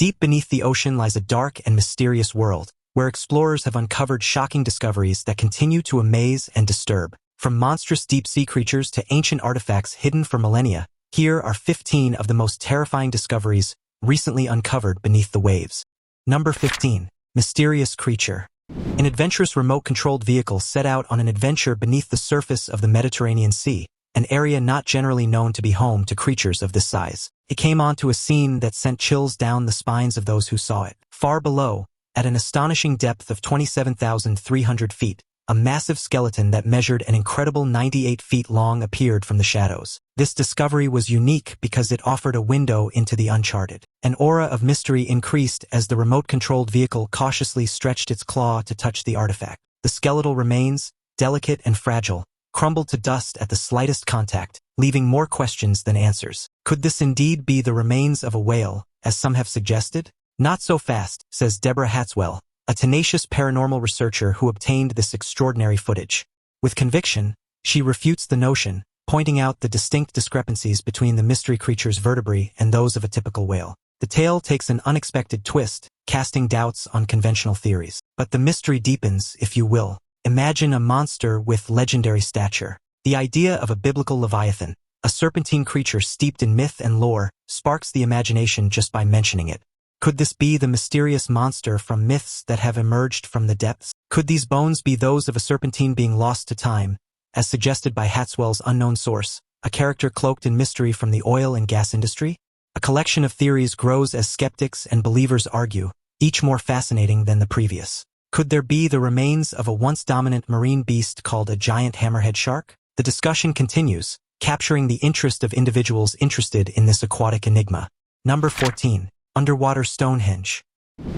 Deep beneath the ocean lies a dark and mysterious world, where explorers have uncovered shocking discoveries that continue to amaze and disturb. From monstrous deep-sea creatures to ancient artifacts hidden for millennia, here are 15 of the most terrifying discoveries recently uncovered beneath the waves. Number 15. Mysterious creature. An adventurous remote-controlled vehicle set out on an adventure beneath the surface of the Mediterranean Sea, an area not generally known to be home to creatures of this size. It came onto a scene that sent chills down the spines of those who saw it. Far below, at an astonishing depth of 27,300 feet, a massive skeleton that measured an incredible 98 feet long appeared from the shadows. This discovery was unique because it offered a window into the uncharted. An aura of mystery increased as the remote-controlled vehicle cautiously stretched its claw to touch the artifact. The skeletal remains, delicate and fragile, crumbled to dust at the slightest contact, leaving more questions than answers. Could this indeed be the remains of a whale, as some have suggested? Not so fast, says Deborah Hatswell, a tenacious paranormal researcher who obtained this extraordinary footage. With conviction, she refutes the notion, pointing out the distinct discrepancies between the mystery creature's vertebrae and those of a typical whale. The tale takes an unexpected twist, casting doubts on conventional theories. But the mystery deepens, if you will. Imagine a monster with legendary stature. The idea of a biblical leviathan, a serpentine creature steeped in myth and lore, sparks the imagination just by mentioning it. Could this be the mysterious monster from myths that have emerged from the depths? Could these bones be those of a serpentine being lost to time, as suggested by Hatswell's unknown source, a character cloaked in mystery from the oil and gas industry? A collection of theories grows as skeptics and believers argue, each more fascinating than the previous. Could there be the remains of a once dominant marine beast called a giant hammerhead shark? The discussion continues, capturing the interest of individuals interested in this aquatic enigma. Number 14. Underwater Stonehenge.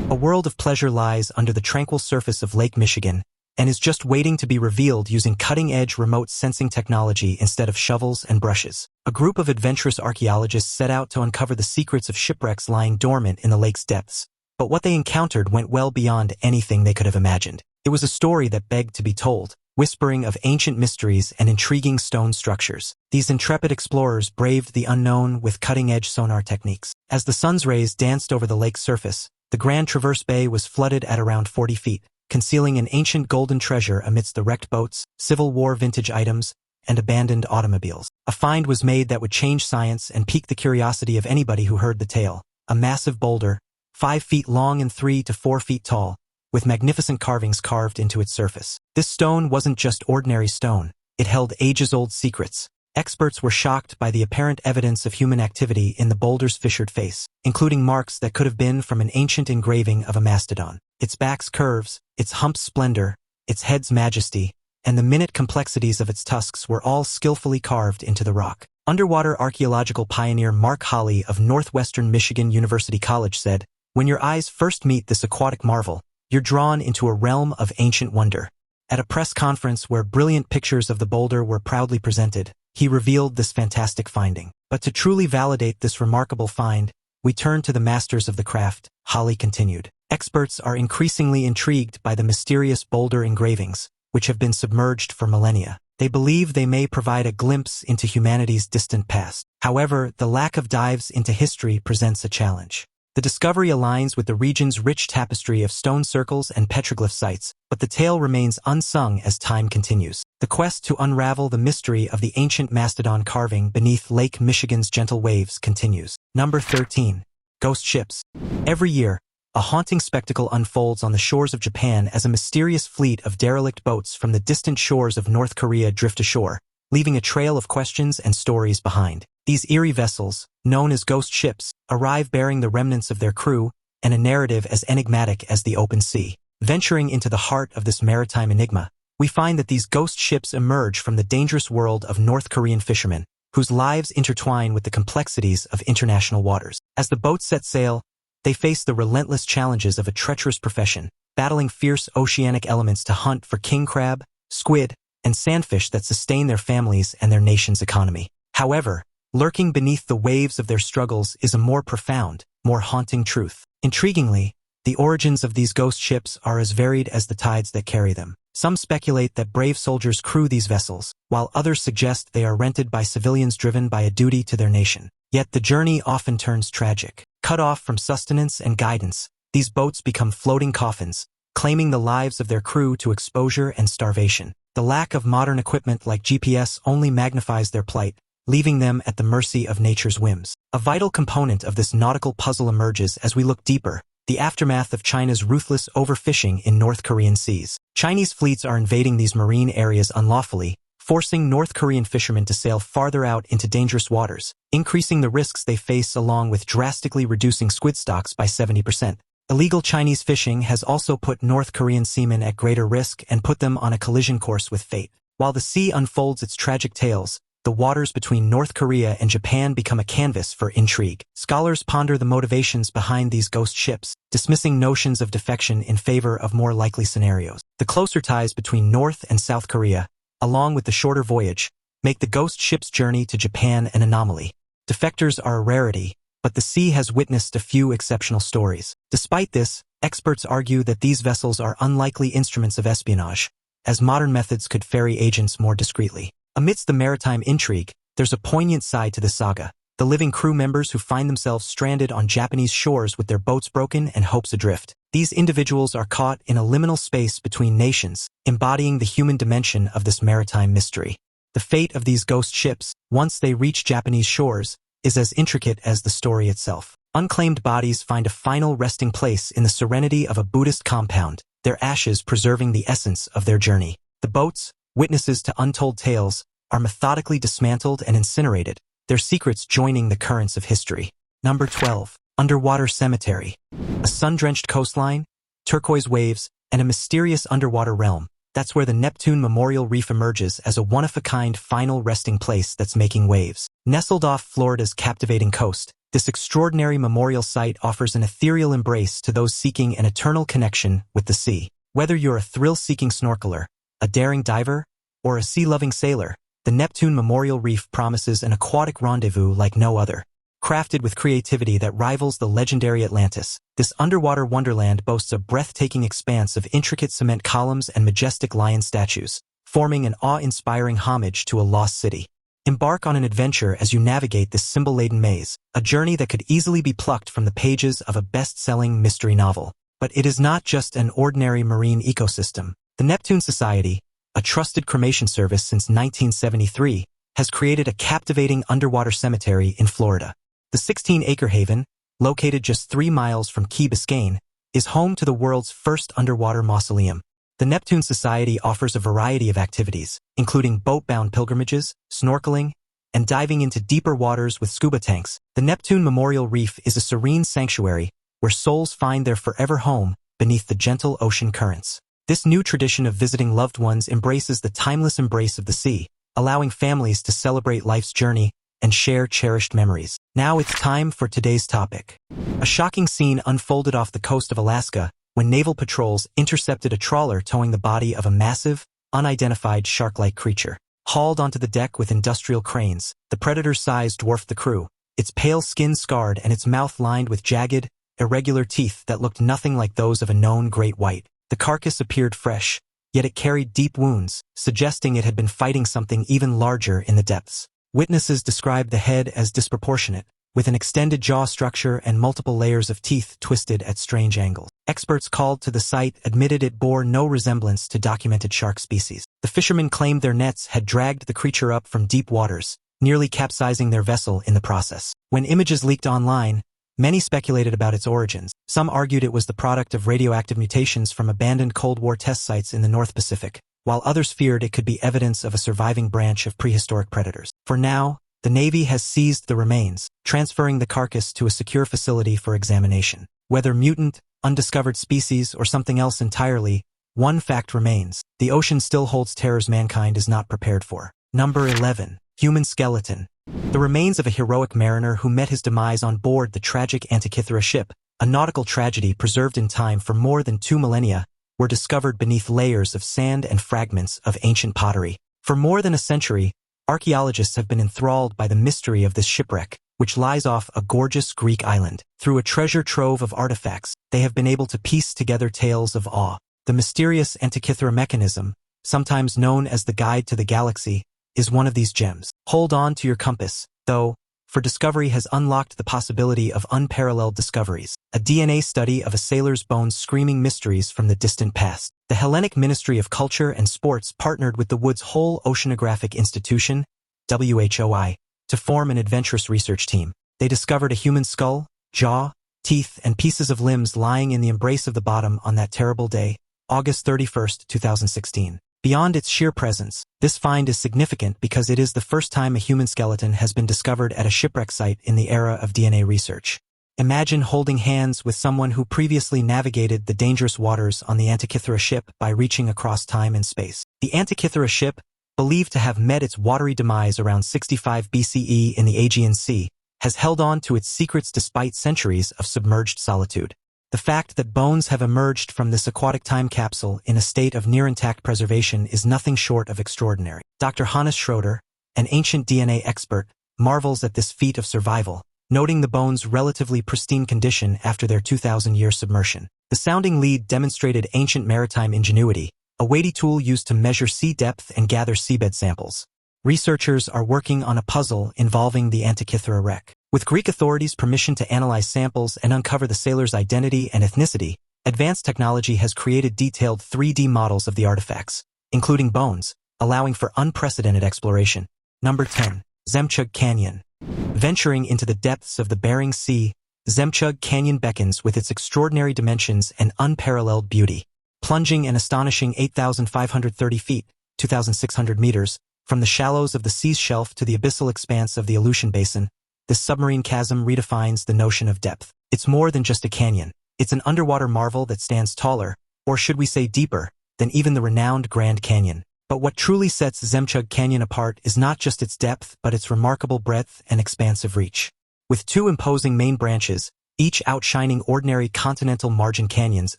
A world of pleasure lies under the tranquil surface of Lake Michigan and is just waiting to be revealed using cutting-edge remote sensing technology instead of shovels and brushes. A group of adventurous archaeologists set out to uncover the secrets of shipwrecks lying dormant in the lake's depths. But what they encountered went well beyond anything they could have imagined. It was a story that begged to be told, whispering of ancient mysteries and intriguing stone structures. These intrepid explorers braved the unknown with cutting-edge sonar techniques. As the sun's rays danced over the lake's surface, the Grand Traverse Bay was flooded at around 40 feet, concealing an ancient golden treasure amidst the wrecked boats, Civil War vintage items, and abandoned automobiles. A find was made that would change science and pique the curiosity of anybody who heard the tale. A massive boulder, 5 feet long and 3 to 4 feet tall, with magnificent carvings carved into its surface. This stone wasn't just ordinary stone, it held ages-old secrets. Experts were shocked by the apparent evidence of human activity in the boulder's fissured face, including marks that could have been from an ancient engraving of a mastodon. Its back's curves, its hump's splendor, its head's majesty, and the minute complexities of its tusks were all skillfully carved into the rock. Underwater archaeological pioneer Mark Holley of Northwestern Michigan University College said, "When your eyes first meet this aquatic marvel, you're drawn into a realm of ancient wonder." At a press conference where brilliant pictures of the boulder were proudly presented, he revealed this fantastic finding. But to truly validate this remarkable find, we turn to the masters of the craft, Holley continued. Experts are increasingly intrigued by the mysterious boulder engravings, which have been submerged for millennia. They believe they may provide a glimpse into humanity's distant past. However, the lack of dives into history presents a challenge. The discovery aligns with the region's rich tapestry of stone circles and petroglyph sites, but the tale remains unsung as time continues. The quest to unravel the mystery of the ancient mastodon carving beneath Lake Michigan's gentle waves continues. Number 13. Ghost ships. Every year, a haunting spectacle unfolds on the shores of Japan as a mysterious fleet of derelict boats from the distant shores of North Korea drift ashore, leaving a trail of questions and stories behind. These eerie vessels, known as ghost ships, arrive bearing the remnants of their crew and a narrative as enigmatic as the open sea. Venturing into the heart of this maritime enigma, we find that these ghost ships emerge from the dangerous world of North Korean fishermen, whose lives intertwine with the complexities of international waters. As the boats set sail, they face the relentless challenges of a treacherous profession, battling fierce oceanic elements to hunt for king crab, squid, and sandfish that sustain their families and their nation's economy. However, lurking beneath the waves of their struggles is a more profound, more haunting truth. Intriguingly, the origins of these ghost ships are as varied as the tides that carry them. Some speculate that brave soldiers crew these vessels, while others suggest they are rented by civilians driven by a duty to their nation. Yet the journey often turns tragic. Cut off from sustenance and guidance, these boats become floating coffins, claiming the lives of their crew to exposure and starvation. The lack of modern equipment like GPS only magnifies their plight, leaving them at the mercy of nature's whims. A vital component of this nautical puzzle emerges as we look deeper: the aftermath of China's ruthless overfishing in North Korean seas. Chinese fleets are invading these marine areas unlawfully, forcing North Korean fishermen to sail farther out into dangerous waters, increasing the risks they face along with drastically reducing squid stocks by 70%. Illegal Chinese fishing has also put North Korean seamen at greater risk and put them on a collision course with fate. While the sea unfolds its tragic tales, the waters between North Korea and Japan become a canvas for intrigue. Scholars ponder the motivations behind these ghost ships, dismissing notions of defection in favor of more likely scenarios. The closer ties between North and South Korea, along with the shorter voyage, make the ghost ship's journey to Japan an anomaly. Defectors are a rarity, but the sea has witnessed a few exceptional stories. Despite this, experts argue that these vessels are unlikely instruments of espionage, as modern methods could ferry agents more discreetly. Amidst the maritime intrigue, there's a poignant side to the saga: the living crew members who find themselves stranded on Japanese shores with their boats broken and hopes adrift. These individuals are caught in a liminal space between nations, embodying the human dimension of this maritime mystery. The fate of these ghost ships, once they reach Japanese shores, is as intricate as the story itself. Unclaimed bodies find a final resting place in the serenity of a Buddhist compound, their ashes preserving the essence of their journey. The boats, witnesses to untold tales, are methodically dismantled and incinerated, their secrets joining the currents of history. Number 12. Underwater Cemetery. A sun-drenched coastline, turquoise waves, and a mysterious underwater realm. That's where the Neptune Memorial Reef emerges as a one-of-a-kind final resting place that's making waves. Nestled off Florida's captivating coast, this extraordinary memorial site offers an ethereal embrace to those seeking an eternal connection with the sea. Whether you're a thrill-seeking snorkeler, a daring diver, or a sea-loving sailor, the Neptune Memorial Reef promises an aquatic rendezvous like no other. Crafted with creativity that rivals the legendary Atlantis, this underwater wonderland boasts a breathtaking expanse of intricate cement columns and majestic lion statues, forming an awe-inspiring homage to a lost city. Embark on an adventure as you navigate this symbol-laden maze, a journey that could easily be plucked from the pages of a best-selling mystery novel. But it is not just an ordinary marine ecosystem. The Neptune Society, a trusted cremation service since 1973, has created a captivating underwater cemetery in Florida. The 16-acre haven, located just 3 miles from Key Biscayne, is home to the world's first underwater mausoleum. The Neptune Society offers a variety of activities, including boat-bound pilgrimages, snorkeling, and diving into deeper waters with scuba tanks. The Neptune Memorial Reef is a serene sanctuary where souls find their forever home beneath the gentle ocean currents. This new tradition of visiting loved ones embraces the timeless embrace of the sea, allowing families to celebrate life's journey and share cherished memories. Now it's time for today's topic. A shocking scene unfolded off the coast of Alaska when naval patrols intercepted a trawler towing the body of a massive, unidentified shark-like creature. Hauled onto the deck with industrial cranes, the predator's size dwarfed the crew, its pale skin scarred and its mouth lined with jagged, irregular teeth that looked nothing like those of a known great white. The carcass appeared fresh, yet it carried deep wounds, suggesting it had been fighting something even larger in the depths. Witnesses described the head as disproportionate, with an extended jaw structure and multiple layers of teeth twisted at strange angles. Experts called to the site admitted it bore no resemblance to documented shark species. The fishermen claimed their nets had dragged the creature up from deep waters, nearly capsizing their vessel in the process. When images leaked online, many speculated about its origins. Some argued it was the product of radioactive mutations from abandoned Cold War test sites in the North Pacific, while others feared it could be evidence of a surviving branch of prehistoric predators. For now, the Navy has seized the remains, transferring the carcass to a secure facility for examination. Whether mutant, undiscovered species, or something else entirely, one fact remains: the ocean still holds terrors mankind is not prepared for. Number 11. Human skeleton. The remains of a heroic mariner who met his demise on board the tragic Antikythera ship, a nautical tragedy preserved in time for more than 2 millennia, were discovered beneath layers of sand and fragments of ancient pottery. For more than a century, archaeologists have been enthralled by the mystery of this shipwreck, which lies off a gorgeous Greek island. Through a treasure trove of artifacts, they have been able to piece together tales of awe. The mysterious Antikythera mechanism, sometimes known as the Guide to the Galaxy, is one of these gems. Hold on to your compass, though, for discovery has unlocked the possibility of unparalleled discoveries. A DNA study of a sailor's bones screaming mysteries from the distant past. The Hellenic Ministry of Culture and Sports partnered with the Woods Hole Oceanographic Institution, WHOI, to form an adventurous research team. They discovered a human skull, jaw, teeth, and pieces of limbs lying in the embrace of the bottom on that terrible day, August 31, 2016. Beyond its sheer presence, this find is significant because it is the first time a human skeleton has been discovered at a shipwreck site in the era of DNA research. Imagine holding hands with someone who previously navigated the dangerous waters on the Antikythera ship by reaching across time and space. The Antikythera ship, believed to have met its watery demise around 65 BCE in the Aegean Sea, has held on to its secrets despite centuries of submerged solitude. The fact that bones have emerged from this aquatic time capsule in a state of near-intact preservation is nothing short of extraordinary. Dr. Hannes Schroeder, an ancient DNA expert, marvels at this feat of survival, noting the bones' relatively pristine condition after their 2,000-year submersion. The sounding lead demonstrated ancient maritime ingenuity, a weighty tool used to measure sea depth and gather seabed samples. Researchers are working on a puzzle involving the Antikythera wreck. With Greek authorities' permission to analyze samples and uncover the sailor's identity and ethnicity, advanced technology has created detailed 3D models of the artifacts, including bones, allowing for unprecedented exploration. Number 10. Zemchug Canyon. Venturing into the depths of the Bering Sea, Zemchug Canyon beckons with its extraordinary dimensions and unparalleled beauty. Plunging an astonishing 8,530 feet, 2,600 meters, from the shallows of the sea's shelf to the abyssal expanse of the Aleutian Basin, this submarine chasm redefines the notion of depth. It's more than just a canyon. It's an underwater marvel that stands taller, or should we say deeper, than even the renowned Grand Canyon. But what truly sets Zemchug Canyon apart is not just its depth but its remarkable breadth and expansive reach. With two imposing main branches, each outshining ordinary continental margin canyons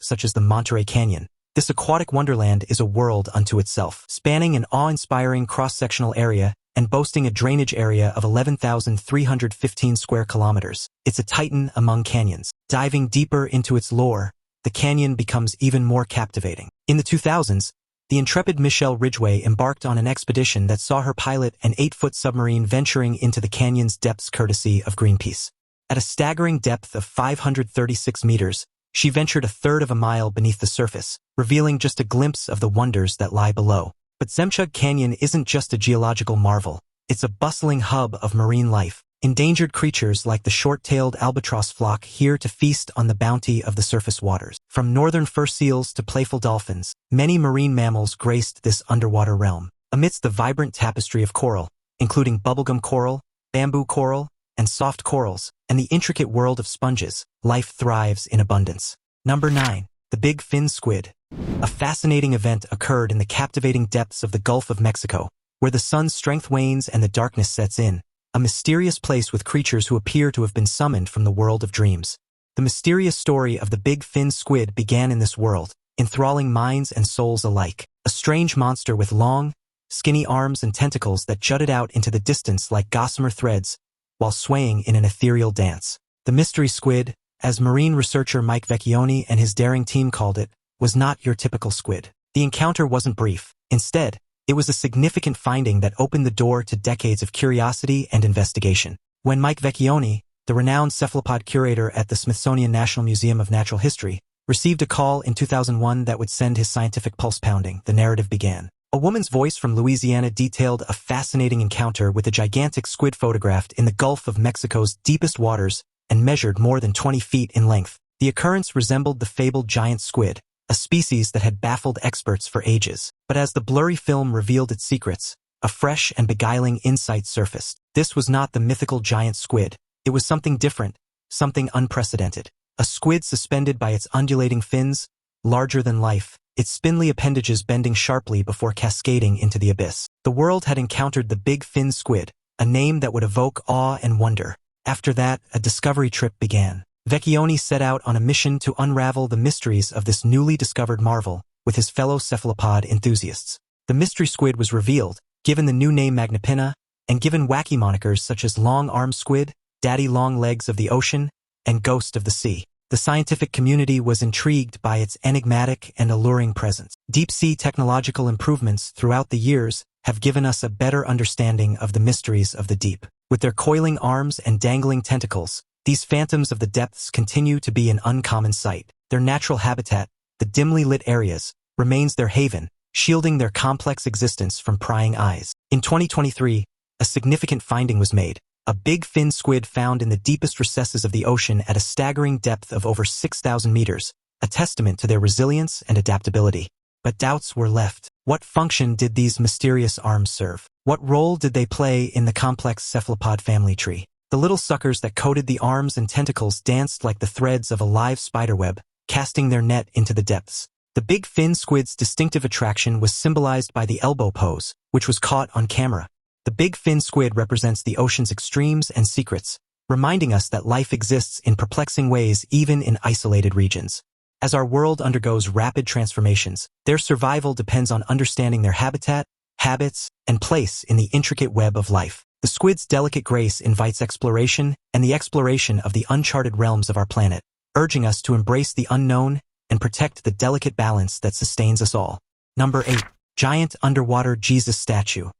such as the Monterey Canyon, this aquatic wonderland is a world unto itself, spanning an awe-inspiring cross-sectional area and boasting a drainage area of 11,315 square kilometers. It's a titan among canyons. Diving deeper into its lore, the canyon becomes even more captivating. In the 2000s, the intrepid Michelle Ridgway embarked on an expedition that saw her pilot an 8-foot submarine venturing into the canyon's depths courtesy of Greenpeace. At a staggering depth of 536 meters, she ventured a third of a mile beneath the surface, revealing just a glimpse of the wonders that lie below. But Zemchug Canyon isn't just a geological marvel. It's a bustling hub of marine life. Endangered creatures like the short-tailed albatross flock here to feast on the bounty of the surface waters. From northern fur seals to playful dolphins, many marine mammals graced this underwater realm. Amidst the vibrant tapestry of coral, including bubblegum coral, bamboo coral, and soft corals, and the intricate world of sponges, life thrives in abundance. Number 9. The Big Fin Squid. A fascinating event occurred in the captivating depths of the Gulf of Mexico, where the sun's strength wanes and the darkness sets in, a mysterious place with creatures who appear to have been summoned from the world of dreams. The mysterious story of the Big Fin Squid began in this world, enthralling minds and souls alike. A strange monster with long, skinny arms and tentacles that jutted out into the distance like gossamer threads, while swaying in an ethereal dance. The mystery squid, as marine researcher Mike Vecchione and his daring team called it, was not your typical squid. The encounter wasn't brief. Instead, it was a significant finding that opened the door to decades of curiosity and investigation. When Mike Vecchione, the renowned cephalopod curator at the Smithsonian National Museum of Natural History, received a call in 2001 that would send his scientific pulse pounding, the narrative began. A woman's voice from Louisiana detailed a fascinating encounter with a gigantic squid photographed in the Gulf of Mexico's deepest waters and measured more than 20 feet in length. The occurrence resembled the fabled giant squid, a species that had baffled experts for ages. But as the blurry film revealed its secrets, a fresh and beguiling insight surfaced. This was not the mythical giant squid. It was something different, something unprecedented. A squid suspended by its undulating fins, larger than life, its spindly appendages bending sharply before cascading into the abyss. The world had encountered the Big Fin Squid, a name that would evoke awe and wonder. After that, a discovery trip began. Vecchione set out on a mission to unravel the mysteries of this newly discovered marvel with his fellow cephalopod enthusiasts. The mystery squid was revealed, given the new name Magnapinna, and given wacky monikers such as Long-Armed Squid, Daddy Long Legs of the Ocean, and Ghost of the Sea. The scientific community was intrigued by its enigmatic and alluring presence. Deep-sea technological improvements throughout the years have given us a better understanding of the mysteries of the deep. With their coiling arms and dangling tentacles, these phantoms of the depths continue to be an uncommon sight. Their natural habitat, the dimly lit areas, remains their haven, shielding their complex existence from prying eyes. In 2023, a significant finding was made. A big fin squid found in the deepest recesses of the ocean at a staggering depth of over 6,000 meters, a testament to their resilience and adaptability. But doubts were left. What function did these mysterious arms serve? What role did they play in the complex cephalopod family tree? The little suckers that coated the arms and tentacles danced like the threads of a live spiderweb, casting their net into the depths. The big fin squid's distinctive attraction was symbolized by the elbow pose, which was caught on camera. The big fin squid represents the ocean's extremes and secrets, reminding us that life exists in perplexing ways even in isolated regions. As our world undergoes rapid transformations, their survival depends on understanding their habitat, habits, and place in the intricate web of life. The squid's delicate grace invites exploration and the exploration of the uncharted realms of our planet, urging us to embrace the unknown and protect the delicate balance that sustains us all. Number 8. Giant Underwater Jesus Statue.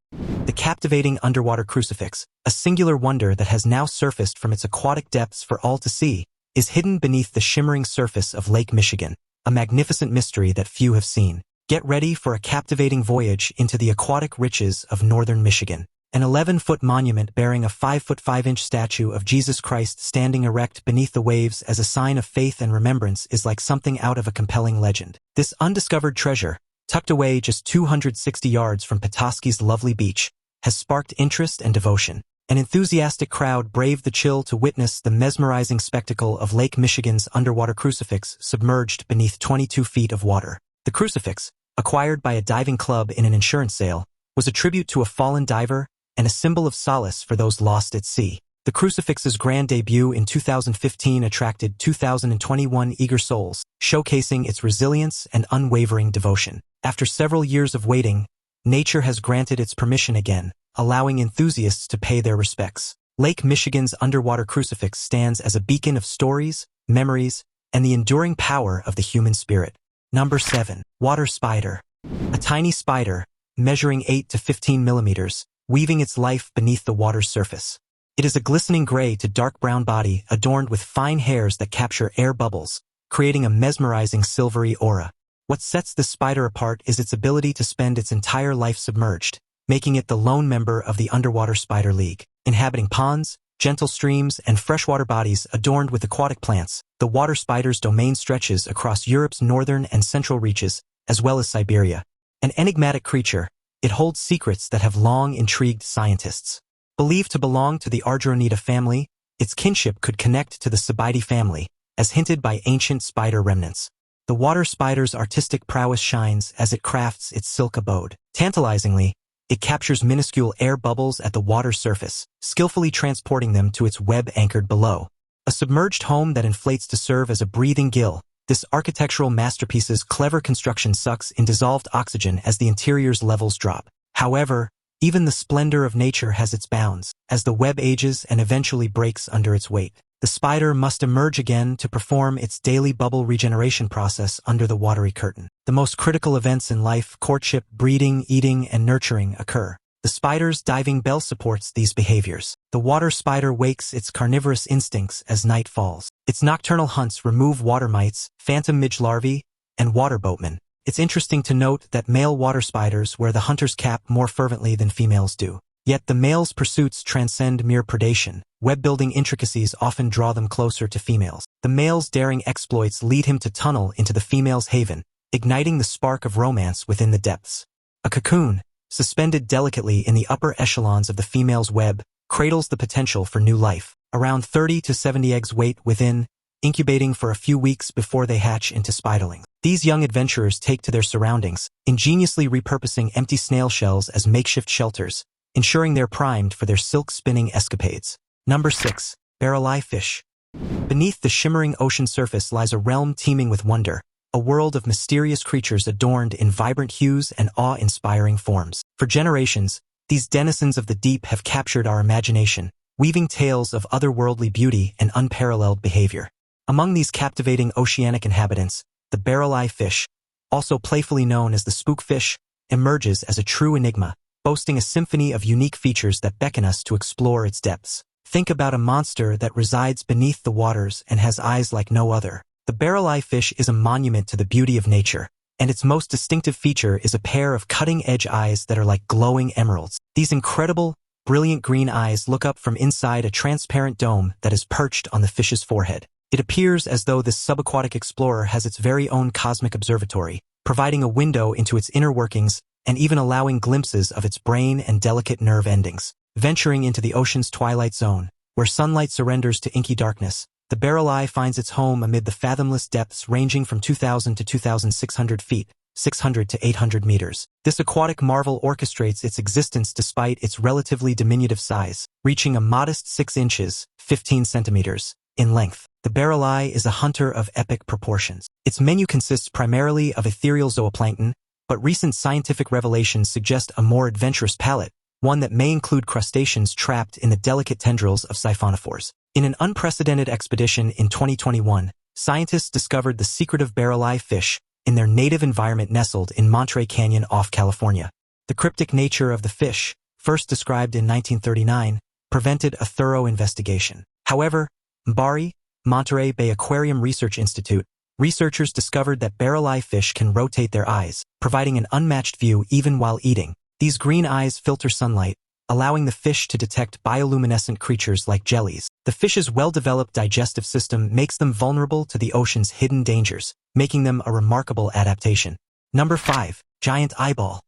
The captivating underwater crucifix, a singular wonder that has now surfaced from its aquatic depths for all to see, is hidden beneath the shimmering surface of Lake Michigan, a magnificent mystery that few have seen. Get ready for a captivating voyage into the aquatic riches of northern Michigan. An 11-foot monument bearing a 5'5" statue of Jesus Christ standing erect beneath the waves as a sign of faith and remembrance is like something out of a compelling legend. This undiscovered treasure, tucked away just 260 yards from Petoskey's lovely beach, has sparked interest and devotion. An enthusiastic crowd braved the chill to witness the mesmerizing spectacle of Lake Michigan's underwater crucifix submerged beneath 22 feet of water. The crucifix, acquired by a diving club in an insurance sale, was a tribute to a fallen diver and a symbol of solace for those lost at sea. The crucifix's grand debut in 2015 attracted 2,021 eager souls, showcasing its resilience and unwavering devotion. After several years of waiting, nature has granted its permission again, allowing enthusiasts to pay their respects. Lake Michigan's underwater crucifix stands as a beacon of stories, memories, and the enduring power of the human spirit. Number 7. Water spider. A tiny spider, measuring 8 to 15 millimeters, weaving its life beneath the water's surface. It is a glistening gray to dark brown body adorned with fine hairs that capture air bubbles, creating a mesmerizing silvery aura. What sets this spider apart is its ability to spend its entire life submerged, making it the lone member of the Underwater Spider League. Inhabiting ponds, gentle streams, and freshwater bodies adorned with aquatic plants, the water spider's domain stretches across Europe's northern and central reaches, as well as Siberia. An enigmatic creature, it holds secrets that have long intrigued scientists. Believed to belong to the Argyronida family, its kinship could connect to the Cibidae family, as hinted by ancient spider remnants. The water spider's artistic prowess shines as it crafts its silk abode. Tantalizingly, it captures minuscule air bubbles at the water's surface, skillfully transporting them to its web anchored below. A submerged home that inflates to serve as a breathing gill, this architectural masterpiece's clever construction sucks in dissolved oxygen as the interior's levels drop. However, even the splendor of nature has its bounds. As the web ages and eventually breaks under its weight, the spider must emerge again to perform its daily bubble regeneration process under the watery curtain. The most critical events in life, courtship, breeding, eating, and nurturing, occur. The spider's diving bell supports these behaviors. The water spider wakes its carnivorous instincts as night falls. Its nocturnal hunts remove water mites, phantom midge larvae, and water boatmen. It's interesting to note that male water spiders wear the hunter's cap more fervently than females do. Yet the male's pursuits transcend mere predation. Web-building intricacies often draw them closer to females. The male's daring exploits lead him to tunnel into the female's haven, igniting the spark of romance within the depths. A cocoon, suspended delicately in the upper echelons of the female's web, cradles the potential for new life. Around 30 to 70 eggs wait within, incubating for a few weeks before they hatch into spiderlings. These young adventurers take to their surroundings, ingeniously repurposing empty snail shells as makeshift shelters, ensuring they're primed for their silk-spinning escapades. Number 6. Barrel-eye fish. Beneath the shimmering ocean surface lies a realm teeming with wonder, a world of mysterious creatures adorned in vibrant hues and awe-inspiring forms. For generations, these denizens of the deep have captured our imagination, weaving tales of otherworldly beauty and unparalleled behavior. Among these captivating oceanic inhabitants, the barrel-eye fish, also playfully known as the spookfish, emerges as a true enigma, boasting a symphony of unique features that beckon us to explore its depths. Think about a monster that resides beneath the waters and has eyes like no other. The barrel-eye fish is a monument to the beauty of nature, and its most distinctive feature is a pair of cutting-edge eyes that are like glowing emeralds. These incredible, brilliant green eyes look up from inside a transparent dome that is perched on the fish's forehead. It appears as though this subaquatic explorer has its very own cosmic observatory, providing a window into its inner workings and even allowing glimpses of its brain and delicate nerve endings. Venturing into the ocean's twilight zone, where sunlight surrenders to inky darkness, the barrel-eye finds its home amid the fathomless depths ranging from 2,000 to 2,600 feet, 600 to 800 meters. This aquatic marvel orchestrates its existence despite its relatively diminutive size, reaching a modest 6 inches, 15 centimeters, in length. The barrel-eye is a hunter of epic proportions. Its menu consists primarily of ethereal zooplankton, but recent scientific revelations suggest a more adventurous palate, one that may include crustaceans trapped in the delicate tendrils of siphonophores. In an unprecedented expedition in 2021, scientists discovered the secretive barrel-eye fish in their native environment nestled in Monterey Canyon off California. The cryptic nature of the fish, first described in 1939, prevented a thorough investigation. However, MBARI, Monterey Bay Aquarium Research Institute, researchers discovered that barrel-eye fish can rotate their eyes, providing an unmatched view even while eating. These green eyes filter sunlight, allowing the fish to detect bioluminescent creatures like jellies. The fish's well-developed digestive system makes them vulnerable to the ocean's hidden dangers, making them a remarkable adaptation. Number 5. Giant eyeball.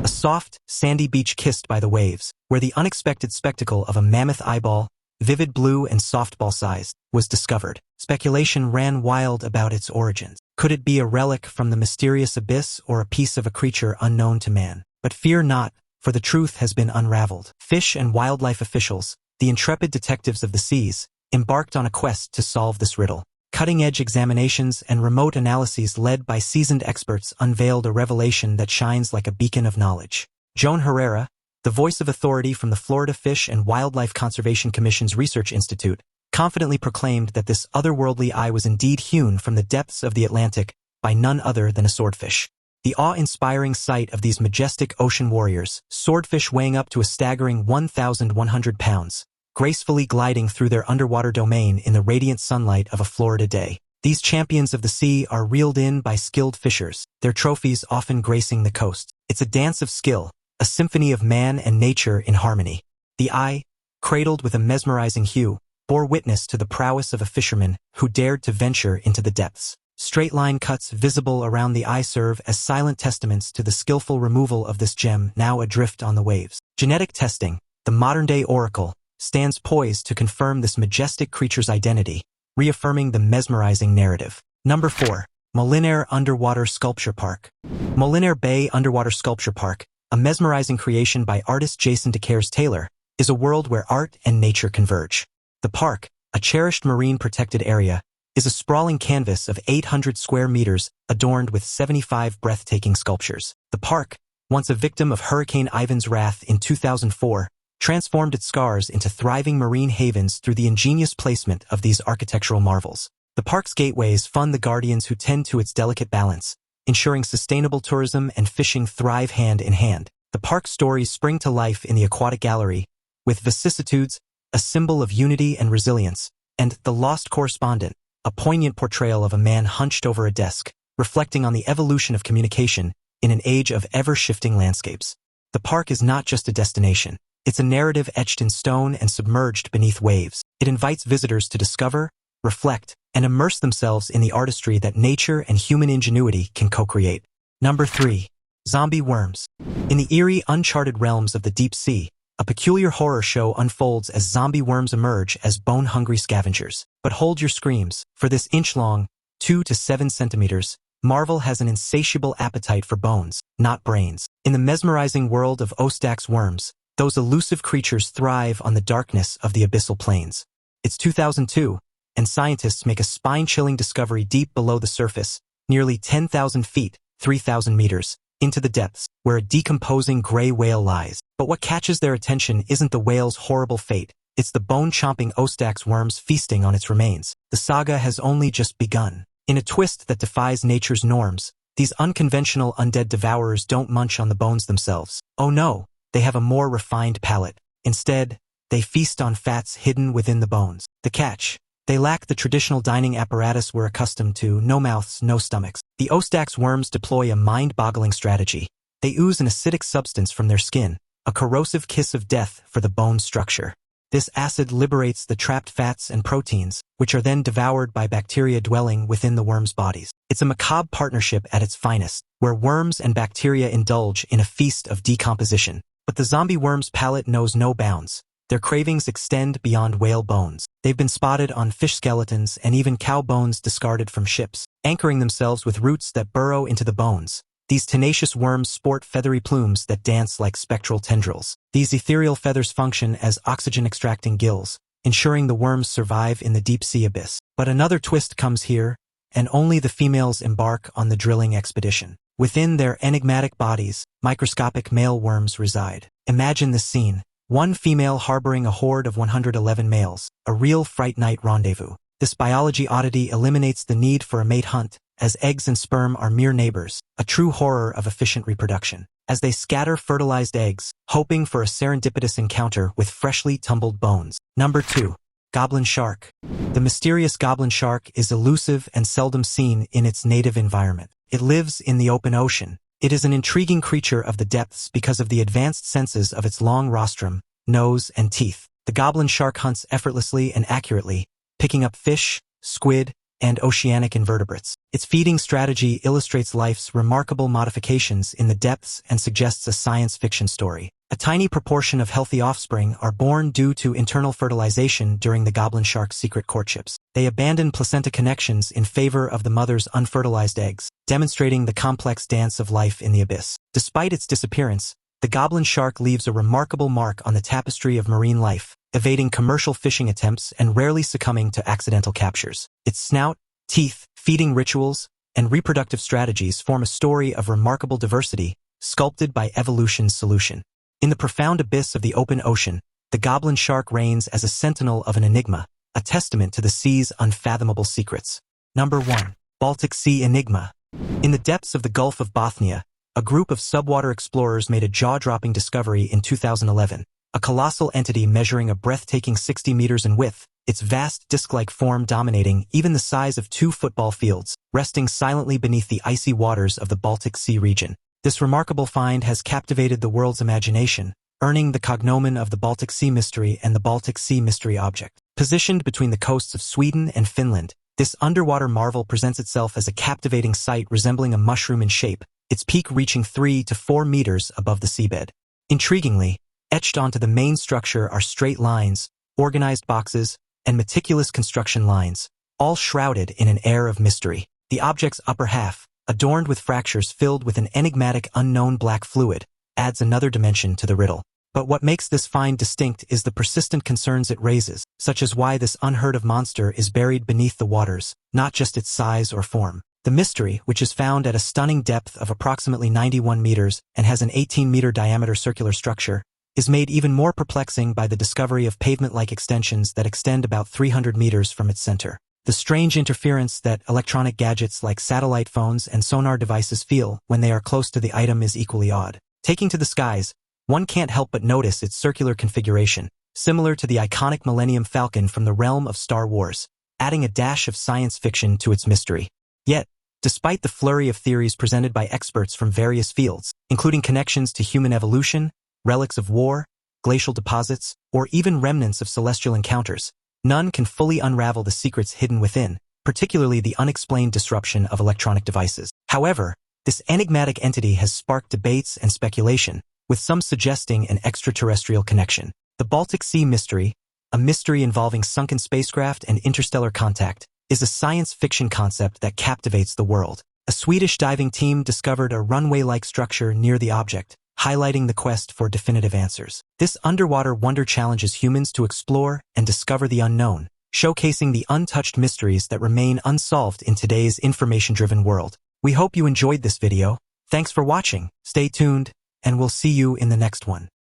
A soft, sandy beach kissed by the waves, where the unexpected spectacle of a mammoth eyeball, vivid blue and softball-sized, was discovered. Speculation ran wild about its origins. Could it be a relic from the mysterious abyss or a piece of a creature unknown to man? But fear not, for the truth has been unraveled. Fish and wildlife officials, the intrepid detectives of the seas, embarked on a quest to solve this riddle. Cutting-edge examinations and remote analyses led by seasoned experts unveiled a revelation that shines like a beacon of knowledge. Joan Herrera, the voice of authority from the Florida Fish and Wildlife Conservation Commission's Research Institute, confidently proclaimed that this otherworldly eye was indeed hewn from the depths of the Atlantic by none other than a swordfish. The awe-inspiring sight of these majestic ocean warriors, swordfish weighing up to a staggering 1,100 pounds, gracefully gliding through their underwater domain in the radiant sunlight of a Florida day. These champions of the sea are reeled in by skilled fishers, their trophies often gracing the coast. It's a dance of skill, a symphony of man and nature in harmony. The eye, cradled with a mesmerizing hue, bore witness to the prowess of a fisherman who dared to venture into the depths. Straight-line cuts visible around the eye serve as silent testaments to the skillful removal of this gem now adrift on the waves. Genetic testing, the modern-day oracle, stands poised to confirm this majestic creature's identity, reaffirming the mesmerizing narrative. Number 4. Molinaire Underwater Sculpture Park. Molinaire Bay Underwater Sculpture Park, a mesmerizing creation by artist Jason DeCaires-Taylor, is a world where art and nature converge. The park, a cherished marine protected area, is a sprawling canvas of 800 square meters adorned with 75 breathtaking sculptures. The park, once a victim of Hurricane Ivan's wrath in 2004, transformed its scars into thriving marine havens through the ingenious placement of these architectural marvels. The park's gateways fund the guardians who tend to its delicate balance, ensuring sustainable tourism and fishing thrive hand in hand. The park's stories spring to life in the aquatic gallery, with vicissitudes, a symbol of unity and resilience, and The Lost Correspondent, a poignant portrayal of a man hunched over a desk, reflecting on the evolution of communication in an age of ever-shifting landscapes. The park is not just a destination. It's a narrative etched in stone and submerged beneath waves. It invites visitors to discover, reflect, and immerse themselves in the artistry that nature and human ingenuity can co-create. Number 3. Zombie worms. In the eerie, uncharted realms of the deep sea, a peculiar horror show unfolds as zombie worms emerge as bone-hungry scavengers. But hold your screams, for this inch-long, 2 to 7 centimeters, marvel has an insatiable appetite for bones, not brains. In the mesmerizing world of Ostax worms, those elusive creatures thrive on the darkness of the abyssal plains. It's 2002, and scientists make a spine-chilling discovery deep below the surface, nearly 10,000 feet, 3,000 meters, into the depths, where a decomposing gray whale lies. But what catches their attention isn't the whale's horrible fate, it's the bone-chomping Ostax worms feasting on its remains. The saga has only just begun. In a twist that defies nature's norms, these unconventional undead devourers don't munch on the bones themselves. Oh no, they have a more refined palate. Instead, they feast on fats hidden within the bones. The catch: they lack the traditional dining apparatus we're accustomed to, no mouths, no stomachs. The Ostax worms deploy a mind-boggling strategy. They ooze an acidic substance from their skin, a corrosive kiss of death for the bone structure. This acid liberates the trapped fats and proteins, which are then devoured by bacteria dwelling within the worms' bodies. It's a macabre partnership at its finest, where worms and bacteria indulge in a feast of decomposition. But the zombie worm's palate knows no bounds. Their cravings extend beyond whale bones. They've been spotted on fish skeletons and even cow bones discarded from ships, anchoring themselves with roots that burrow into the bones. These tenacious worms sport feathery plumes that dance like spectral tendrils. These ethereal feathers function as oxygen-extracting gills, ensuring the worms survive in the deep-sea abyss. But another twist comes here, and only the females embark on the drilling expedition. Within their enigmatic bodies, microscopic male worms reside. Imagine this scene: one female harboring a horde of 111 males, a real Fright Night rendezvous. This biology oddity eliminates the need for a mate hunt, as eggs and sperm are mere neighbors, a true horror of efficient reproduction. As they scatter fertilized eggs, hoping for a serendipitous encounter with freshly tumbled bones. Number 2. Goblin shark. The mysterious goblin shark is elusive and seldom seen in its native environment. It lives in the open ocean. It is an intriguing creature of the depths because of the advanced senses of its long rostrum, nose, and teeth. The goblin shark hunts effortlessly and accurately, picking up fish, squid, and oceanic invertebrates. Its feeding strategy illustrates life's remarkable modifications in the depths and suggests a science fiction story. A tiny proportion of healthy offspring are born due to internal fertilization during the goblin shark's secret courtships. They abandon placenta connections in favor of the mother's unfertilized eggs, demonstrating the complex dance of life in the abyss. Despite its disappearance, the goblin shark leaves a remarkable mark on the tapestry of marine life, evading commercial fishing attempts and rarely succumbing to accidental captures. Its snout, teeth, feeding rituals, and reproductive strategies form a story of remarkable diversity, sculpted by evolution's solution. In the profound abyss of the open ocean, the goblin shark reigns as a sentinel of an enigma, a testament to the sea's unfathomable secrets. Number 1. Baltic Sea Enigma. In the depths of the Gulf of Bothnia, a group of subwater explorers made a jaw-dropping discovery in 2011. A colossal entity measuring a breathtaking 60 meters in width, its vast disc-like form dominating even the size of 2 football fields, resting silently beneath the icy waters of the Baltic Sea region. This remarkable find has captivated the world's imagination, earning the cognomen of the Baltic Sea Mystery and the Baltic Sea Mystery Object. Positioned between the coasts of Sweden and Finland, this underwater marvel presents itself as a captivating sight resembling a mushroom in shape, its peak reaching 3 to 4 meters above the seabed. Intriguingly, etched onto the main structure are straight lines, organized boxes, and meticulous construction lines, all shrouded in an air of mystery. The object's upper half, adorned with fractures filled with an enigmatic unknown black fluid, adds another dimension to the riddle. But what makes this find distinct is the persistent concerns it raises, such as why this unheard-of monster is buried beneath the waters, not just its size or form. The mystery, which is found at a stunning depth of approximately 91 meters and has an 18-meter diameter circular structure, is made even more perplexing by the discovery of pavement-like extensions that extend about 300 meters from its center. The strange interference that electronic gadgets like satellite phones and sonar devices feel when they are close to the item is equally odd. Taking to the skies, one can't help but notice its circular configuration, similar to the iconic Millennium Falcon from the realm of Star Wars, adding a dash of science fiction to its mystery. Yet, despite the flurry of theories presented by experts from various fields, including connections to human evolution, relics of war, glacial deposits, or even remnants of celestial encounters, none can fully unravel the secrets hidden within, particularly the unexplained disruption of electronic devices. However, this enigmatic entity has sparked debates and speculation, with some suggesting an extraterrestrial connection. The Baltic Sea Mystery, a mystery involving sunken spacecraft and interstellar contact, is a science fiction concept that captivates the world. A Swedish diving team discovered a runway-like structure near the object, highlighting the quest for definitive answers. This underwater wonder challenges humans to explore and discover the unknown, showcasing the untouched mysteries that remain unsolved in today's information-driven world. We hope you enjoyed this video. Thanks for watching, stay tuned, and we'll see you in the next one.